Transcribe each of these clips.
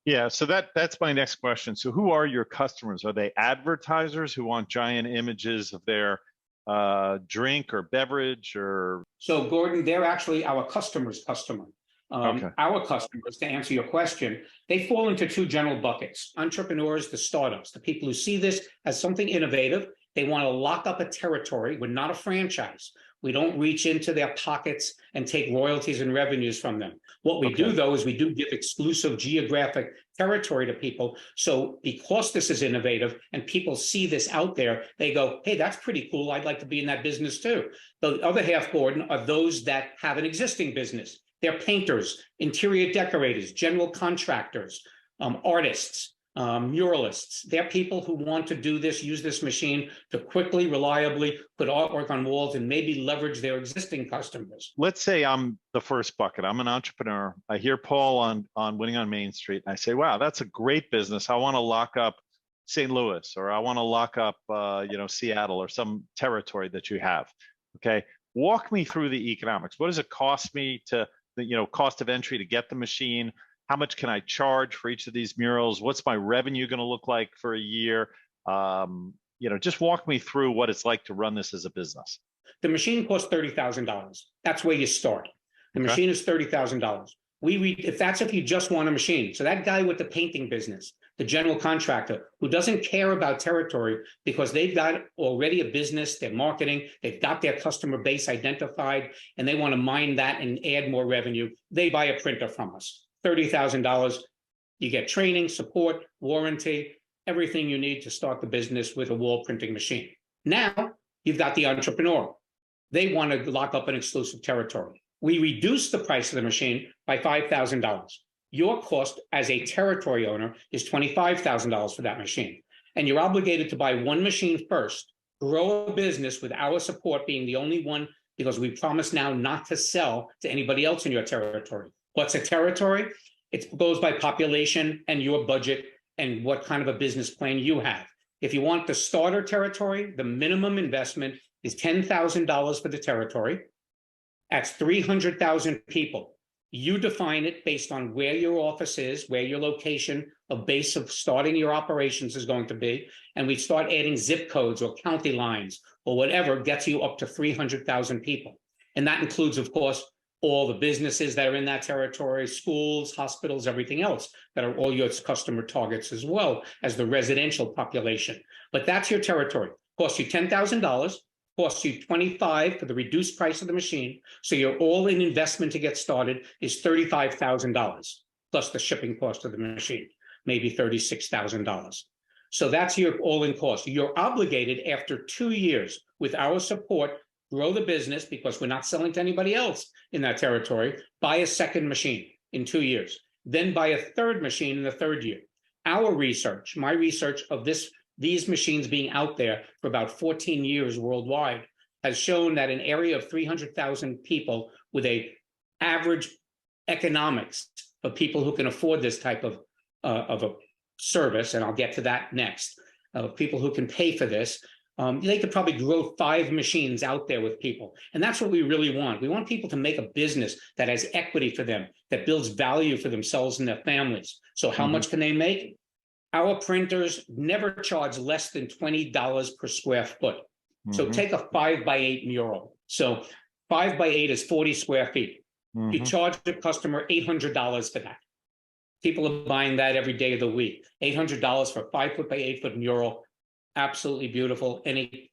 Yeah, so that's my next question. So who are your customers? Are they advertisers who want giant images of their drink or beverage or So, Gordon, they're actually our customer's customer. okay. Our customers, to answer your question, they fall into two general buckets: entrepreneurs, the startups, the people who see this as something innovative. They want to lock up a territory. We're not a franchise. We don't reach into their pockets and take royalties and revenues from them. What we do, Okay. though, is we do give exclusive geographic territory to people. So because this is innovative and people see this out there, they go, hey, that's pretty cool. I'd like to be in that business too. The other half, Gordon, are those that have an existing business. They're painters, interior decorators, general contractors, artists, muralists. They're people who want to do this, use this machine to quickly, reliably put artwork on walls and maybe leverage their existing customers. Let's say I'm the first bucket. I'm an entrepreneur. I hear Paul on Winning on Main Street, and I say, "Wow, that's a great business. I want to lock up St. Louis, or I want to lock up, Seattle, or some territory that you have." Okay, walk me through the economics. What does it cost me to, cost of entry to get the machine? How much can I charge for each of these murals? What's my revenue going to look like for a year? Just walk me through what it's like to run this as a business. The machine costs $30,000. That's where you start. The Okay. machine is $30,000. If you just want a machine. So that guy with the painting business, the general contractor who doesn't care about territory because they've got already a business, they're marketing, they've got their customer base identified, and they want to mine that and add more revenue, they buy a printer from us. $30,000. You get training, support, warranty, everything you need to start the business with a wall printing machine. Now you've got the entrepreneur. They want to lock up an exclusive territory. We reduce the price of the machine by $5,000. Your cost as a territory owner is $25,000 for that machine. And you're obligated to buy one machine first, grow a business with our support being the only one, because we promise now not to sell to anybody else in your territory. What's a territory? It goes by population and your budget and what kind of a business plan you have. If you want the starter territory, the minimum investment is $10,000 for the territory. That's 300,000 people. You define it based on where your office is, where your location of base of starting your operations is going to be. And we start adding zip codes or county lines or whatever gets you up to 300,000 people. And that includes, of course, all the businesses that are in that territory, schools, hospitals, everything else that are all your customer targets, as well as the residential population. But that's your territory. Costs you $10,000, costs you $25,000 for the reduced price of the machine. So your all-in investment to get started is $35,000 plus the shipping cost of the machine, maybe $36,000. So that's your all-in cost. You're obligated after 2 years with our support, grow the business because we're not selling to anybody else in that territory, buy a second machine in 2 years, then buy a third machine in the third year. Our research, my research of these machines being out there for about 14 years worldwide has shown that an area of 300,000 people with a average economics of people who can afford this type of a service, and I'll get to that next, of people who can pay for this, they could probably grow 5 machines out there with people. And that's what we really want. We want people to make a business that has equity for them, that builds value for themselves and their families. So how much can they make? Our printers never charge less than $20 per square foot. So take a 5x8 mural. So 5x8 is 40 square feet. You charge the customer $800 for that. People are buying that every day of the week. $800 for a 5 foot by 8 foot mural. Absolutely beautiful. Any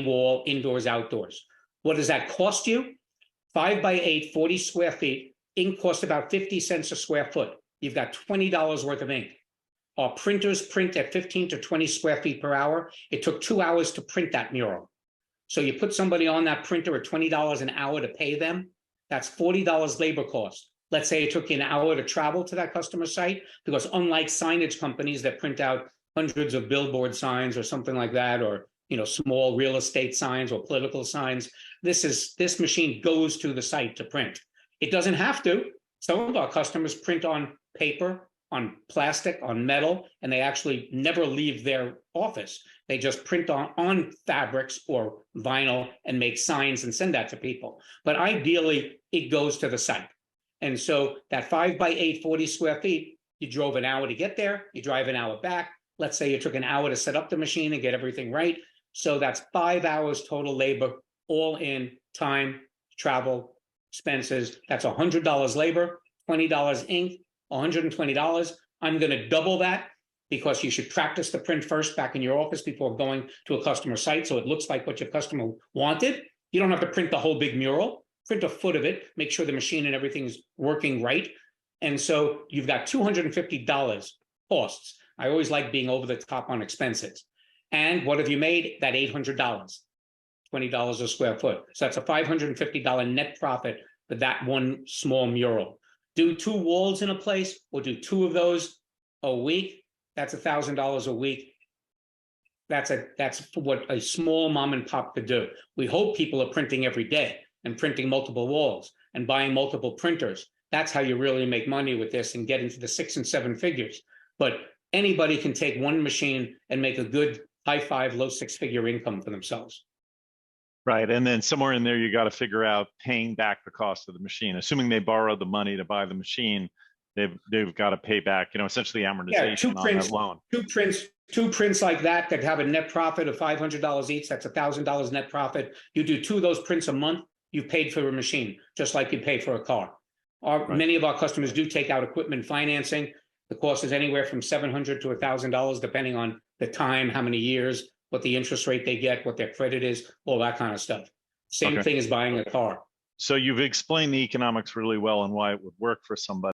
wall, indoors, outdoors. What does that cost you? 5x8, 40 square feet. Ink costs about 50 cents a square foot. You've got $20 worth of ink. Our printers print at 15 to 20 square feet per hour. It took 2 hours to print that mural. So you put somebody on that printer at $20 an hour to pay them. That's $40 labor cost. Let's say it took you an hour to travel to that customer site, because unlike signage companies that print out hundreds of billboard signs or something like that, or small real estate signs or political signs, this machine goes to the site to print. It doesn't have to. Some of our customers print on paper, on plastic, on metal, and they actually never leave their office. They just print on fabrics or vinyl and make signs and send that to people. But ideally, it goes to the site. And so that 5x8, 40 square feet, You drove an hour to get there, you drive an hour back. Let's say you took an hour to set up the machine and get everything right. So that's 5 hours total labor, all in time, travel, expenses. That's $100 labor, $20 ink, $120. I'm going to double that because you should practice the print first back in your office before going to a customer site. So it looks like what your customer wanted. You don't have to print the whole big mural, print a foot of it, make sure the machine and everything's working right. And so you've got $250 costs. I always like being over the top on expenses. And what have you made? That $800, $20 a square foot. So that's a $550 net profit for that one small mural. Do 2 walls in a place, or do 2 of those a week. That's $1,000 a week. That's what a small mom and pop could do. We hope people are printing every day and printing multiple walls and buying multiple printers. That's how you really make money with this and get into the 6 and 7 figures. But anybody can take one machine and make a good high 5, low 6-figure income for themselves. Right. And then somewhere in there, you got to figure out paying back the cost of the machine. Assuming they borrowed the money to buy the machine, they've got to pay back, essentially amortization on that loan. Two prints like that have a net profit of $500 each. That's $1,000 net profit. You do 2 of those prints a month, you've paid for a machine, just like you pay for a car. Many of our customers do take out equipment financing. The cost is anywhere from $700 to $1,000, depending on the time, how many years, what the interest rate they get, what their credit is, all that kind of stuff. Same thing as buying a car. So you've explained the economics really well and why it would work for somebody.